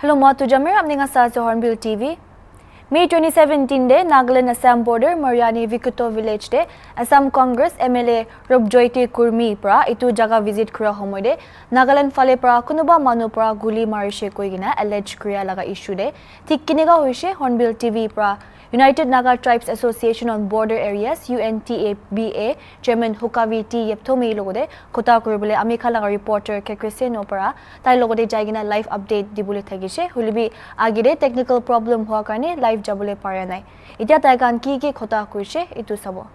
Hello, Matu Jamir. I'm Assam Hornbilltv. May 2017 de Nagaland Assam border Mariani Vikuto village de Assam Congress MLA Robjoyti Kurmi pra itu jaga visit kura homoide Nagaland fale pra kunuba manu pra guli marishe koigina alleged kriya laga issue de thik kinega hoise Hornbilltv pra United Naga Tribes Association on Border Areas UNTABA Chairman Hukavi Yepthomi logode kota koribole ami khala reporter Chairperson opera tai logode jaigina live update dibule thagise hulibi agire technical problem hoa karne live jabule pare nai itia taigan ki kota koise itu sabo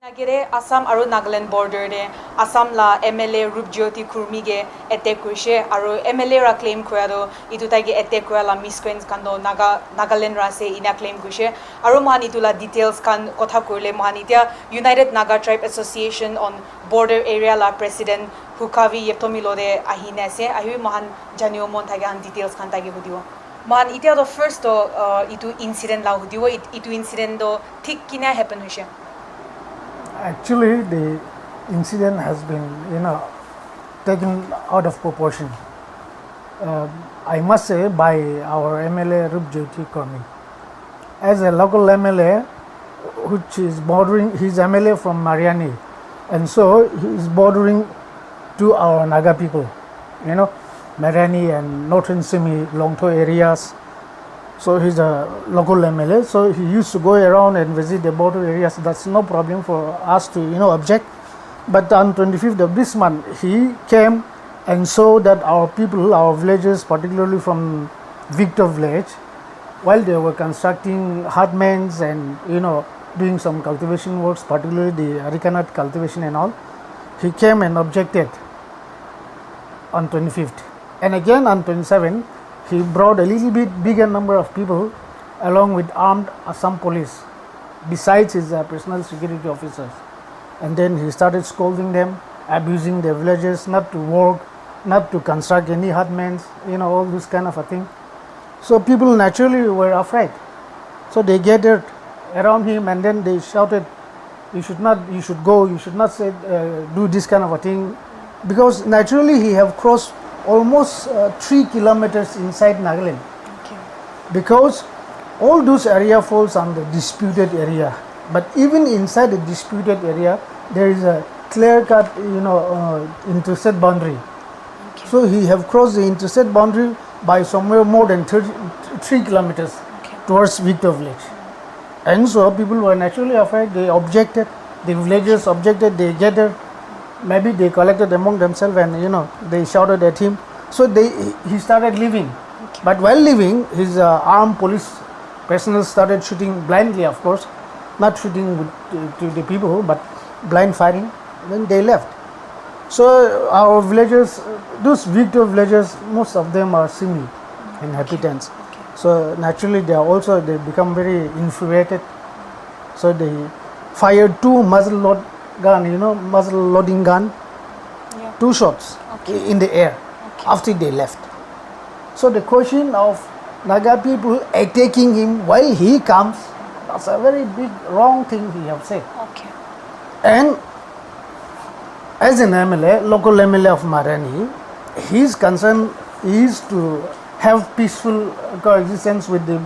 Nagere Assam aru Nagaland border de Assam la MLA Robjoyti Kurmi ge attack kuise aru MLA ra claim kura do itu tai ge attack kura la miscreants kan do Nagaland ra se ina claim kuise aru man itu la details kan kotha korle man itia United Naga Tribe Association on Border Area la president Hukavi Yepthomi lo de ahina se ahi man janio mon thage an details kan tage hudiwo man itia do first do itu incident la hudiwo itu incident do thik kina happen hoise. Actually, the incident has been, taken out of proportion. I must say by our MLA Robjoyti Kurmi. As a local MLA, which is bordering, he's MLA from Mariani, and so he is bordering to our Naga people, Mariani and Northern Simi, Longto areas. So he's a local MLA, so he used to go around and visit the border areas. That's no problem for us to, object. But on 25th of this month, he came and saw that our people, our villagers, particularly from Victor village, while they were constructing hutments and, doing some cultivation works, particularly the arecanut cultivation and all, he came and objected on 25th. And again on 27th, he brought a little bit bigger number of people along with armed Assam police besides his personal security officers, and then he started scolding them, abusing the villagers not to work, not to construct any hutments, all this kind of a thing. So people naturally were afraid, so they gathered around him and then they shouted, you should go, you should not say do this kind of a thing, because naturally he have crossed almost 3 kilometers inside Nagaland. Okay. Because all those area falls on the disputed area, but even inside the disputed area there is a clear-cut interstate boundary. Okay. So he have crossed the interstate boundary by somewhere more than 3 kilometers towards Victor village, and so people were naturally afraid. They objected, the villagers objected, they gathered. Maybe they collected among themselves and they shouted at him. So he started leaving. Okay. But while leaving, his armed police personnel started shooting blindly, of course, not shooting to the people, but blind firing. Then they left. So our villagers, those Victor villagers, most of them are Simi inhabitants. Okay. So naturally they become very infuriated. So they fired 2 muzzle loading gun, 2 shots in the air after they left. So the question of Naga people attacking him while he comes, that's a very big wrong thing he have said. Okay. And as an MLA, local MLA of Mariani, his concern is to have peaceful coexistence with the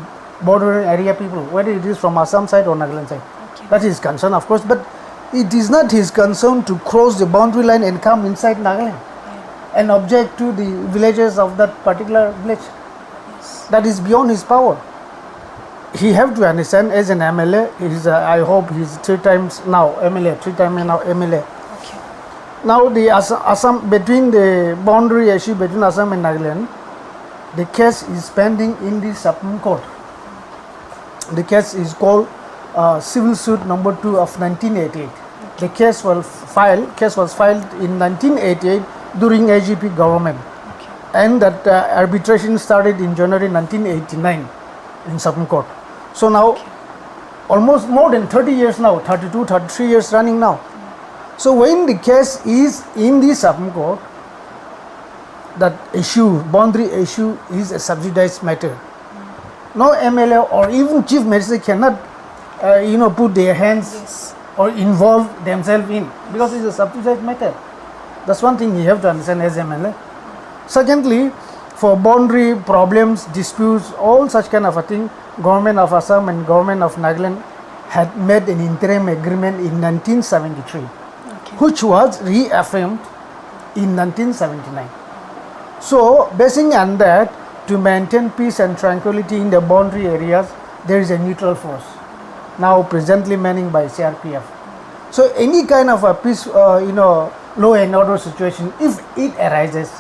border area people, whether it is from Assam side or Nagaland side. Okay. That is concern, of course, but it is not his concern to cross the boundary line and come inside Nagaland and object to the villagers of that particular village. Yes. That is beyond his power. He have to understand, as an MLA, I hope he's 3 times now MLA, 3 times now MLA. Okay. Now the Assam, between the boundary issue between Assam and Nagaland, the case is pending in the Supreme Court. The case is called Civil Suit number 2 of 1988. The case was filed in 1988 during AGP government, and that arbitration started in January 1989 in Supreme Court. So now almost more than 30 years now, 32, 33 years running now. So when the case is in the Supreme Court, that issue, boundary issue, is a subsidized matter. No MLA or even chief magistrate cannot put their hands or involve themselves in, because it's a subsidized matter. That's one thing you have to understand as MLA. Secondly, for boundary problems, disputes, all such kind of a thing, government of Assam and government of Nagaland had made an interim agreement in 1973, which was reaffirmed in 1979. So, basing on that, to maintain peace and tranquility in the boundary areas, there is a neutral force, now presently manning by CRPF. So, any kind of a peace, law and order situation, if it arises,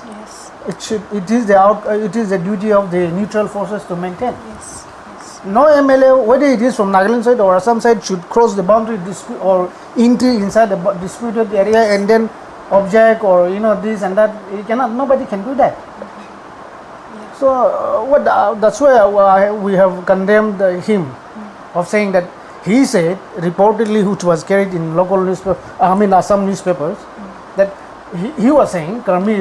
it is the duty of the neutral forces to maintain. No MLA, whether it is from Nagaland side or Assam side, should cross the boundary or enter inside the disputed area and then object or this and that. You cannot. Nobody can do that. So that's why we have condemned him of saying that he said reportedly, which was carried in local newspaper, Assam newspapers, that he was saying Kurmi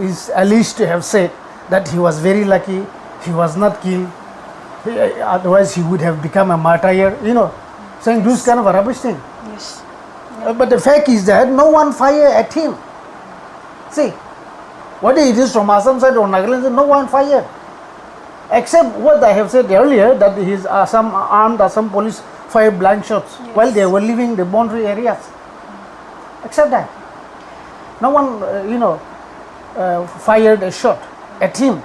is alleged to have said that he was very lucky, he was not killed. Otherwise, he would have become a martyr, saying this kind of a rubbish thing. Yes. But the fact is that no one fired at him. See, whether it is from Assam side or Nagaland side, no one fired. Except what I have said earlier, that his armed Assam police fired blank shots while they were leaving the boundary areas. Except that. No one, fired a shot at him.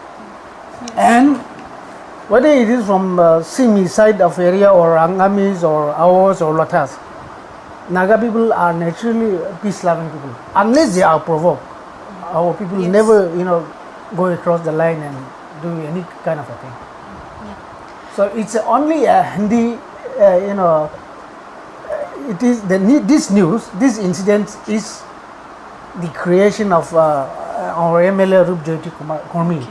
And whether it is from Simi side of area or Angamis or Awas or Latas, Naga people are naturally peace-loving people, unless they are provoked. Our people never, go across the line and do any kind of a thing. So it's only a handy, it is this incident is the creation of our MLA Rupjyoti Kurmi.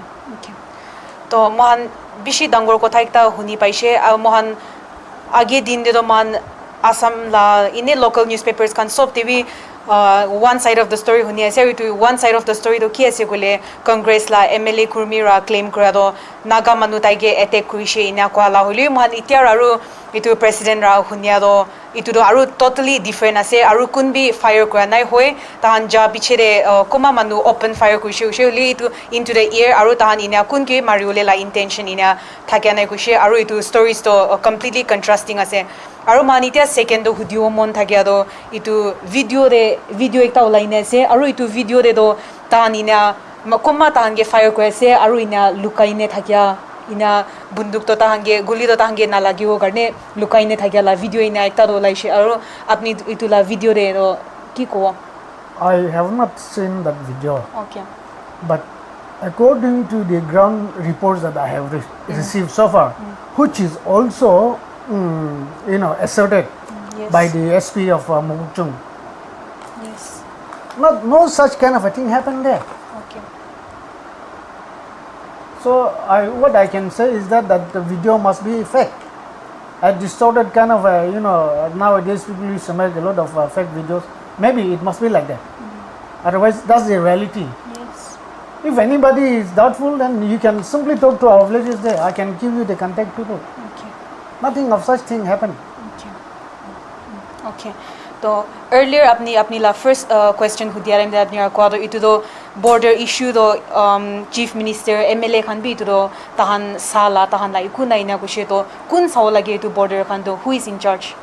तो महान बिशी दंगोर को थाइकता हुनी पाइशे महान आगे दिन दे तो महान असम ला इने लोकल न्यूज़पेपर्स कान सब TV one side of the story हुनी ऐसे तो one side of the story तो किए ऐसे कोले कांग्रेस ला MLA कुर्मी रा claim करा तो नागा मनु ताइगे attack कुरिशे इन्या को आला होली महान इत्यार आरु इतु president रा हुनिया तो इतु तो आरु totally different ऐसे आरु कुन भी fire करा नहीं होए ताहन जा पीछे रे कुमा मनु open fire कुरिशे उसे होली इतु into the ear आरु ताहन इन्या कुन के मारियोले ला intention इन्या थाके नहीं कुरिशे आरु इतु stories तो completely contrasting ऐसे आरु मानित्या second तो हुदियो मन थाके तो इतु video एक ताऊ लाइन ऐसे आरु इतु video रे तो ताहन इन्या कुमा ताहन के fire को ऐसे आरु इन्या लुकाइने थाकिया इना बंदूक तो ताहंगे गुली तो ताहंगे ना लगी वो करने लुकाइने थाकिया ला video इन्या एक ताऊ लाइशे आरु अपनी इतु ला video रे तो की को I have not seen that video. Okay. But according to the ground reports that I have received so far, which is also, asserted by the SP of Mukchung, Yes. no such kind of a thing happened there. Okay. So what I can say is that the video must be fake. A distorted kind of nowadays people used to make a lot of fake videos. Maybe it must be like that. Otherwise, that's the reality. Yes. If anybody is doubtful, then you can simply talk to our villages there. I can give you the contact people. Okay. Nothing of such thing happened. Okay. Okay. तो earlier अपनी ला first question हुदिया रहे अपनी आको तो इतु तो border issue तो chief minister MLA Khan भी इतु तो ताहन साला ताहन ला इकु नाइना कुछ तो कुन साव लगे इतु border खान तो who is in charge?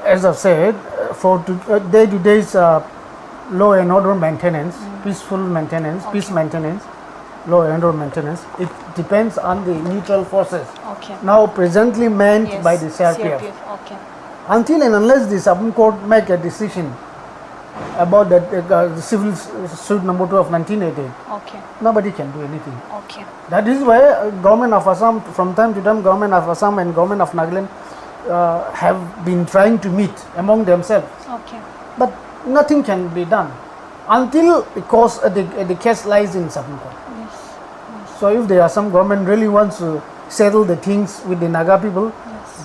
As I've said, for day-to-day law and order maintenance, peaceful maintenance, peace maintenance, law and order maintenance, it depends on the neutral forces. Okay. Now presently manned by the CRPF. Okay. Until and unless the Supreme Court make a decision about that the civil suit number 2 of 1988, Okay. nobody can do anything. Okay. That is why government of Assam, from time to time, government of Assam and government of Nagaland have been trying to meet among themselves. Okay. But nothing can be done until because the case lies in Supreme Court. Yes. So if the Assam government really wants to settle the things with the Naga people,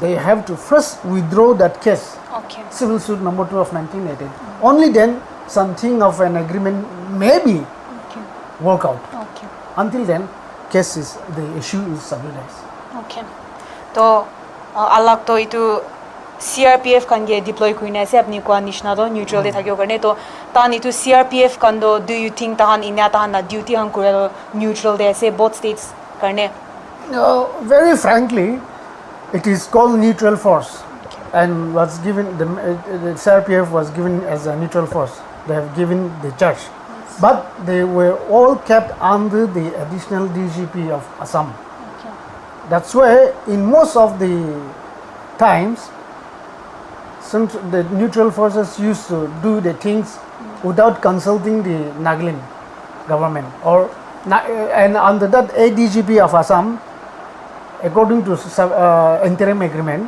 they have to first withdraw that case, Okay. civil suit number 2 of 1988. Only then something of an agreement maybe Okay. work out. Okay. Until then, the issue is subsidized. Okay. तो अलग तो इतु CRPF kan ge deploy kuina ase apni kwa nishna do neutral de thakyo karne to tan itu CRPF kan do do you think tahan inya tahan na duty han kura neutral de ase both states karne Very frankly, it is called neutral force, and was given the CRPF was given as a neutral force. They have given the charge, but they were all kept under the additional DGP of Assam. That's why in most of the times, the neutral forces used to do the things without consulting the Nagaland government, and under that ADGP of Assam, according to interim agreement,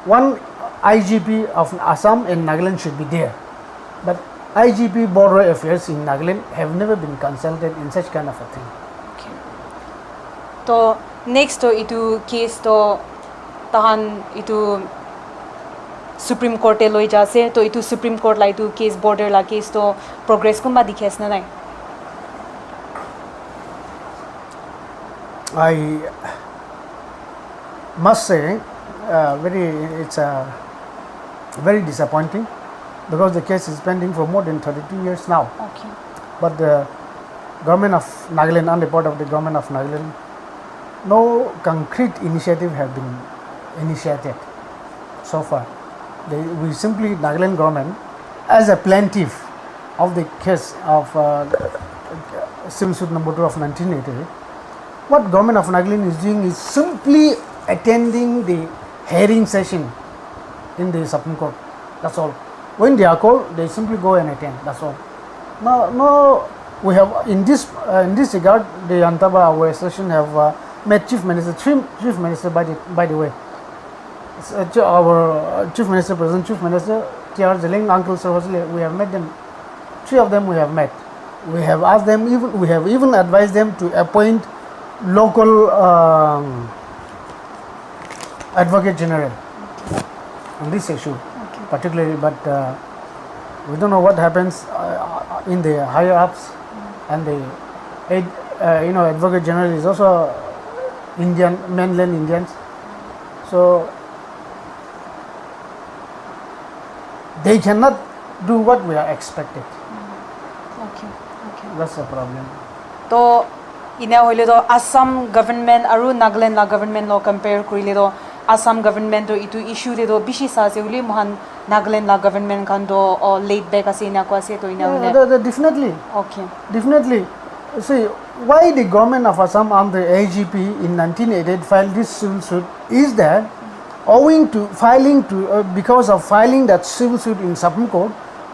one IGP of Assam and Nagaland should be there, but IGP border affairs in Nagaland have never been consulted in such kind of a thing. To next to itu case to tahan itu Supreme Court loi jase to itu Supreme Court la itu case border la case to progress kumba dikhes na nai I must say it's very disappointing because the case is pending for more than 32 years now. Okay. But the government of Nagaland, on the part of the government of Nagaland, no concrete initiative have been initiated so far. We simply, Nagaland government, as a plaintiff of the case of civil suit number 2 of 1988, what government of Nagaland is doing is simply attending the hearing session in the Supreme Court. That's all. When they are called, they simply go and attend. That's all. No. We have in this regard, the Untaba our association have met chief minister, chief minister by the way. Our chief minister, present chief minister, T.R. Zeling, Uncle Sir Hosle, we have met them. 3 of them we have met. We have asked them. We have even advised them to appoint local advocate general on this issue, particularly. But we don't know what happens in the higher ups, and the advocate general is also Indian, mainland Indians. So they cannot do what we are expected. Okay. That's the problem. To ina hoile do Assam government aru Nagaland la government lo compare kurile do Assam government to itu issue le do bishi sa se uli mohan Nagaland la government kan do laid back ase ina ko ase to ina hoile Definitely. Okay. Definitely. See, why the government of Assam and the AGP in 1988 filed this civil suit is that owing to because of filing that civil suit in Supreme Court,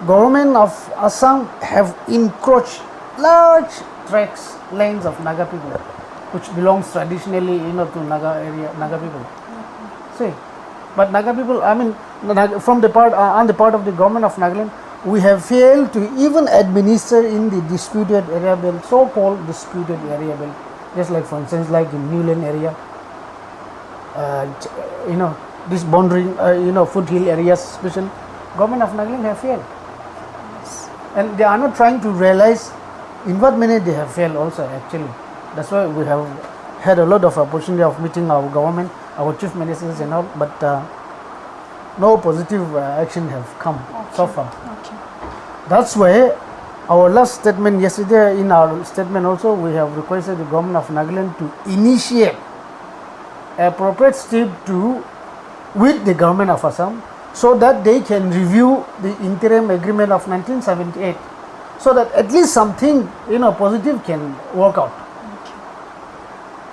government of Assam have encroached large tracts, lands of Naga people, which belongs traditionally to Naga people. See, but Naga people, from the part on the part of the government of Nagaland, we have failed to even administer in the disputed area belt, so-called disputed area belt, just like for instance, like in Newland area, this boundary, foothill areas, special government of Nagaland have failed, and they are not trying to realize in what manner they have failed. Also, actually, that's why we have had a lot of opportunity of meeting our government, our chief ministers and all, but no positive action have come so far. Okay. That's why our last statement yesterday, in our statement also, we have requested the government of Nagaland to initiate appropriate step with the government of Assam, so that they can review the interim agreement of 1978, so that at least something positive can work out. Okay.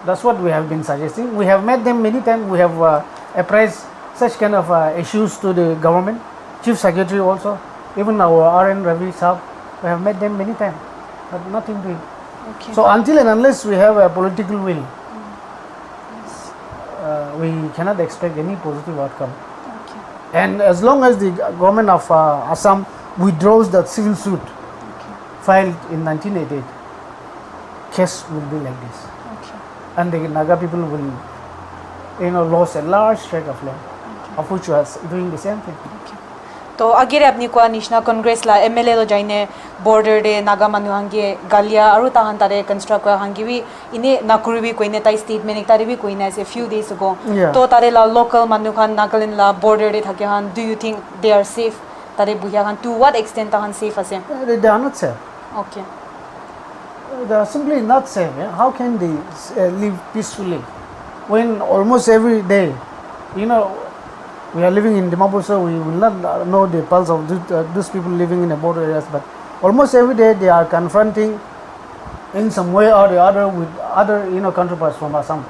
That's what we have been suggesting. We have met them many times. We have apprised such kind of issues to the government, chief secretary also, even our RN Ravi Saab. We have met them many times, but nothing doing. Okay. So until and unless we have a political will, we cannot expect any positive outcome. Okay. And as long as the government of Assam withdraws that civil suit filed in 1988, case will be like this. Okay. And the Naga people will, lose a large tract of land, of which was doing the same thing. तो आगे अपनी को निशना कांग्रेस ला MLA low जाइने border de naga manu hangi galia aru tahan tare construct kora hangi bi ine nakuribi koine tai statement ekta bi koine ase few days ago Yeah. to tare la local manu khan Nagaland la border de thake han do you think they are safe tare buya khan to what extent tahan safe ase They are not safe. okay They are simply not safe. Yeah? How can they live peacefully when almost every day, you know, we are living in Dimapur, so we will not know the pulse of these people living in the border areas, but almost every day they are confronting in some way or the other with other, counterparts from Assam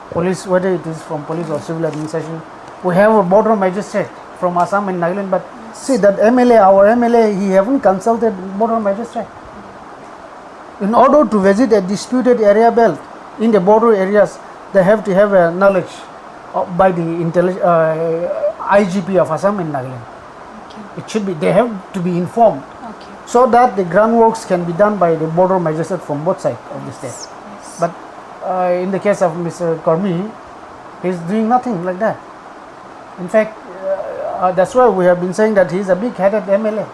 police, whether it is from police or civil administration. We have a border magistrate from Assam and Nagaland, but see that MLA, our MLA, he haven't consulted border magistrate. In order to visit a disputed area belt in the border areas, they have to have a knowledge by the IGP of Assam and Nagaland. It should be, they have to be informed okay so that the groundworks can be done by the border magistrate from both sides of the state. yes. But in the case of Mr. Kurmi, he is doing nothing like that. In fact, that's why we have been saying that he is a big-headed MLA.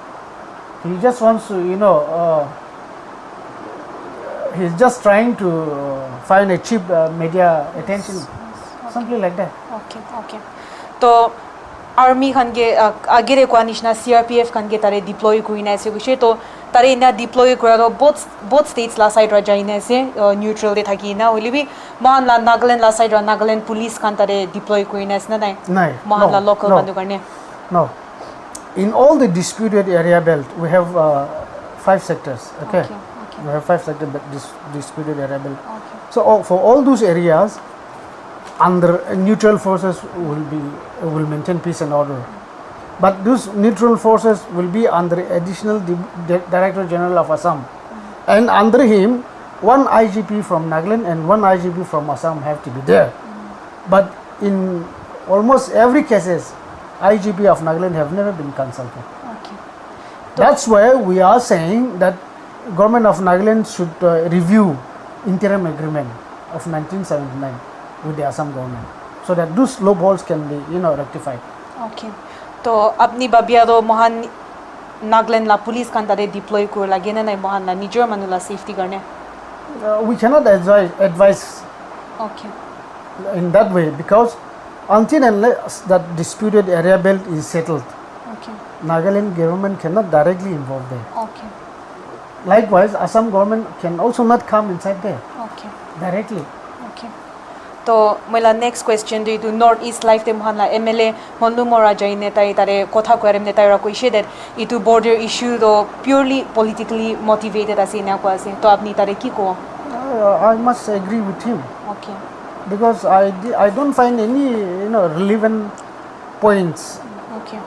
He just wants to, he's just trying to find a cheap media attention, something like that. okay okay to army khan ge agere kwa nishna CRPF khan ge tare deploy kuina ase wishe to tare na deploy kora ro both states la side ra jaina ase neutral de thaki na holibi man la Nagaland la side ra Nagaland police khan tare deploy kuina ase na nai No, man la local no, bandu karne no. In all the disputed area belt, we have 5 sectors. Okay. okay okay We have 5 sectors disputed area belt. okay So for all those areas, under neutral forces will maintain peace and order. But those neutral forces will be under additional Director General of Assam, and under him, one IGP from Nagaland and one IGP from Assam have to be there. But in almost every cases, IGP of Nagaland have never been consulted. okay That's why we are saying that government of Nagaland should review interim agreement of 1979 with the Assam government, so that those loopholes can be rectified. okay to apni babia do mohan Nagaland la police kan tare deploy kur lage na nai mohan la nijor manula safety garne We cannot advise okay in that way, because until unless that disputed area belt is settled, okay Nagaland government cannot directly involve there. okay Likewise, Assam government can also not come inside there okay directly. okay to moila next question do to northeast life te mohan la MLA monlu mora jaine tai tare kotha kwarem ne tai ra koise that itu border issue do purely politically motivated ase na ko ase to apni tare ki ko I must agree with him, okay because I don't find any relevant points okay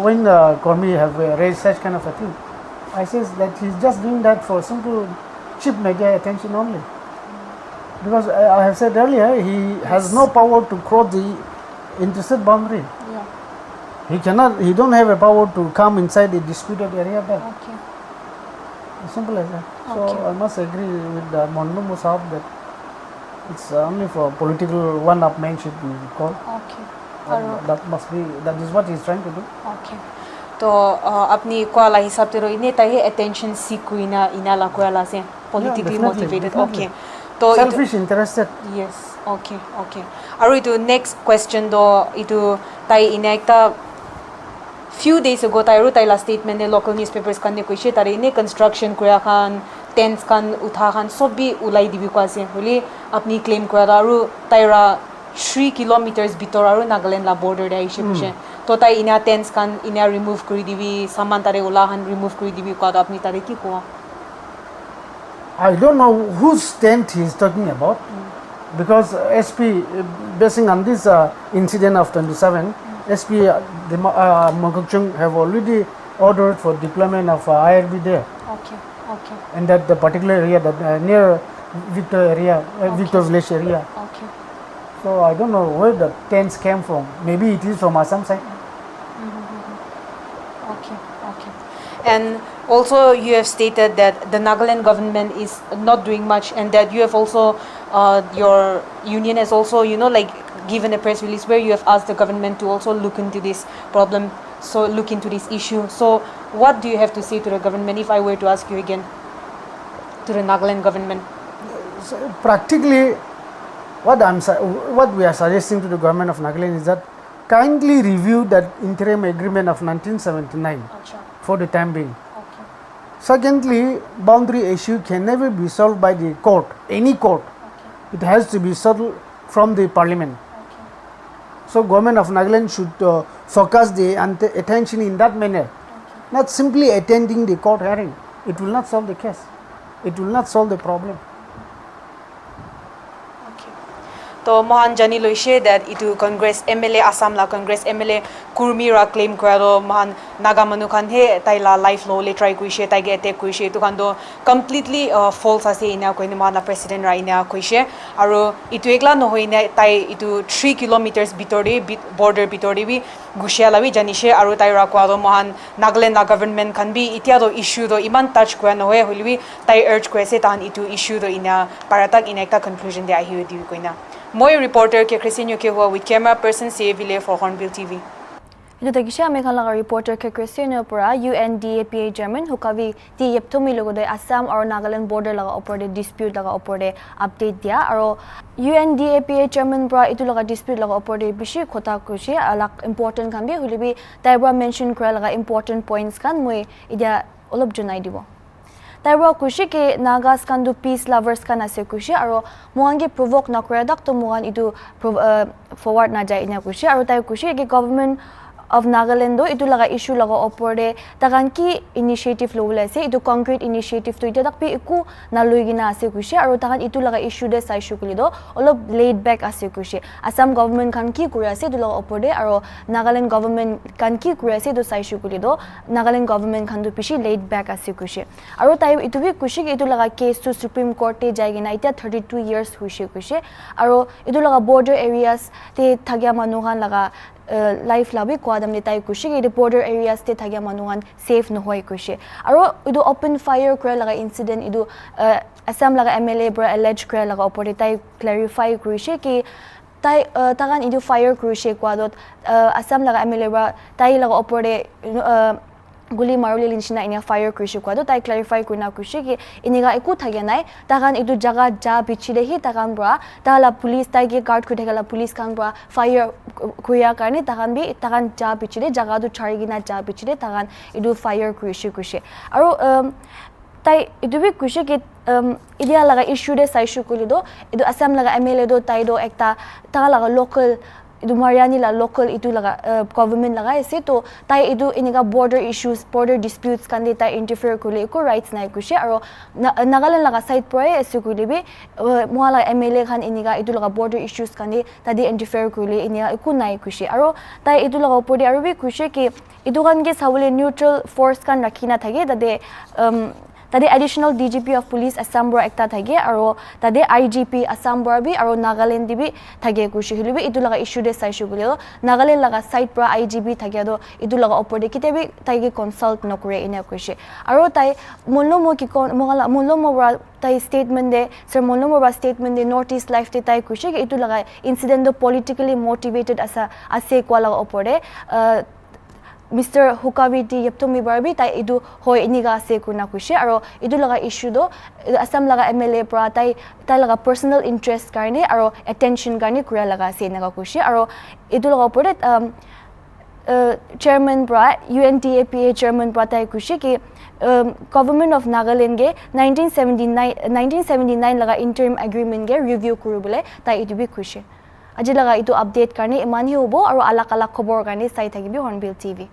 when Kurmi have raised such kind of a thing. I says that he's just doing that for simple cheap media attention only, because I have said earlier, he has no power to cross the interstate boundary. yeah He don't have a power to come inside the disputed area belt. okay Simple as that. So Okay. I must agree with Monlu Musab that it's only for political one-upmanship we call. okay That is what he's trying to do. okay to apni ko la hisab te ro ine tai attention seek kuina ina la ko la se politically definitely, motivated definitely. okay to itu Selfish, interested. yes okay okay aru itu next question do itu tai ina ekta few days ago tai ru tai la statement ne local newspapers kan ne koise tare ine construction kura khan tents kan utha khan sob bi ulai dibi ko ase holi apni claim kura aru tai ra 3 kilometers bitor aru Nagaland la border de aise kushe to tai ina tents kan ina remove kuri dibi saman tare ula han remove kuri dibi ko apni tare ki ko I don't know whose tent he is talking about, because SP, basing on this incident of 27, SP Mokokchung have already ordered for deployment of IRB there, okay okay and that the particular area that near Victor area, Victor village area. okay So I don't know where the tents came from. Maybe it is from Assam side. okay okay and also you have stated that the Nagaland government is not doing much, and that you have also your union has also like given a press release where you have asked the government to also look into this problem, so look into this issue. So What do you have to say to the government if I were to ask you again? To the Nagaland government? So practically, what we are suggesting to the government of Nagaland is that kindly review that interim agreement of 1979 for the time being. Okay. Secondly, boundary issue can never be solved by the court, any court. Okay. It has to be settled from the parliament. Okay. So government of Nagaland should focus the attention in that manner, not simply attending the court hearing. It will not solve the case. It will not solve the problem. So mohan jani loise that itu Congress MLA Assam la Congress MLA kurmi ra claim kwado mohan naga manu khan he tai la life law le try kuise tai ge attack kuise tu khan do completely false ase ina koine mohan la president ra ina kuise aro itu ekla no hoina tai itu 3 kilometers bitori border bitori bi gushia bi janise aro tai ra kwado mohan Nagaland la government khan bi itia do issue do iman touch kwa no hoye holibi tai urge kwese tan itu issue do ina paratak ina ekta conclusion de ahi di koina moi reporter ke Christine ke hua with camera person Seville for Hornbill TV. Ito tagisya may kalaga reporter ke Christine pura UNDAPA Chairman Hukavi ti Yepthomi logo de Assam or Nagaland border laga opor de dispute laga opor de update dia aro UNDAPA Chairman pura itu laga dispute laga opor de bishi khota kushi alak important kan bi hulibi taibra mention kra laga important points kan moi idia olop junai dibo. Taibra kushi ke Nagas kandu peace lovers kan ase kushi aro muangi provoke na kuradak to muan itu forward na jai ina kushi aro tai kushi ke government of Nagaland do itu laga issue laga opor de takan ki initiative lo la se itu concrete initiative to ita dakpi iku na loigina ase kushi aro takan itu laga issue de sai shukuli do olop laid back ase kushi Assam government kan ki kura ase itu laga opor de aro Nagaland government kan ki kura ase itu sai shukuli do Nagaland government kan do pishi laid back ase kushi aro tai itu bi kushi ke itu laga case to Supreme Court te jaigina ita 32 years hushi kushi aro itu laga border areas te thagya manuhan laga life labi kwadam le tai kushi ke border areas te thagya manuhan safe no hoy kushi aro idu open fire kra laga incident idu Assam laga MLA bra alleged kra laga opor tai clarify kushi ke tai tagan idu fire kushi kwadot Assam laga MLA bra tai laga opor guli maruli linchina inia fire kushi kwado tai clarify kuna kushi ki iniga iku thagya nai tagan idu jaga ja bichile hi tagan bra tala police tai ge guard kuthegala police kan bra fire kuya karne tagan ja bichile jaga du charigina ja bichile tagan idu fire kushi aro tai idu bi kushi ki idea laga issue de sai shukuli do idu Assam laga MLA do tai do ekta ta laga local idu Mariani la local itu laga government laga ase to tai idu iniga border issues border disputes kan de tai interfere kule ko rights nai kushi aro Nagaland laga side pro ase kule bi moala MLA khan iniga itu laga border issues kan de tadi interfere kule iniga iku nai kushi aro tai itu laga podi aro bi kushi ki itu kan ge sawle neutral force kan rakhina thage tade additional DGP of police Assam bra ekta thage aro tade IGP Assam bra bi aro Nagaland dibi thage kushi hilibi itu laga issue de sai shugule Nagaland laga side bra IGP thage do itu laga opor de kite bi taige consult nokure ina kushi aro tai molno ki kon molno bra tai statement de sir molno bra statement de notice life te tai kushi ke itu laga incident do politically motivated ase kwala opor de Mr. Hukavi ti Yepthomi barbi tai idu hoi iniga se kuna kushi aro idu laga issue do Assam laga MLA pra tai laga personal interest karne aro attention karne kura laga se naga kushi aro idu laga pore chairman bra UNDAPA chairman bra tai kushi ki government of Nagaland ge 1979 laga interim agreement ge review kurubule tai idu bi kushi aji laga itu update karne imani hobo aro alak khobor karne sai thakibi Hornbill TV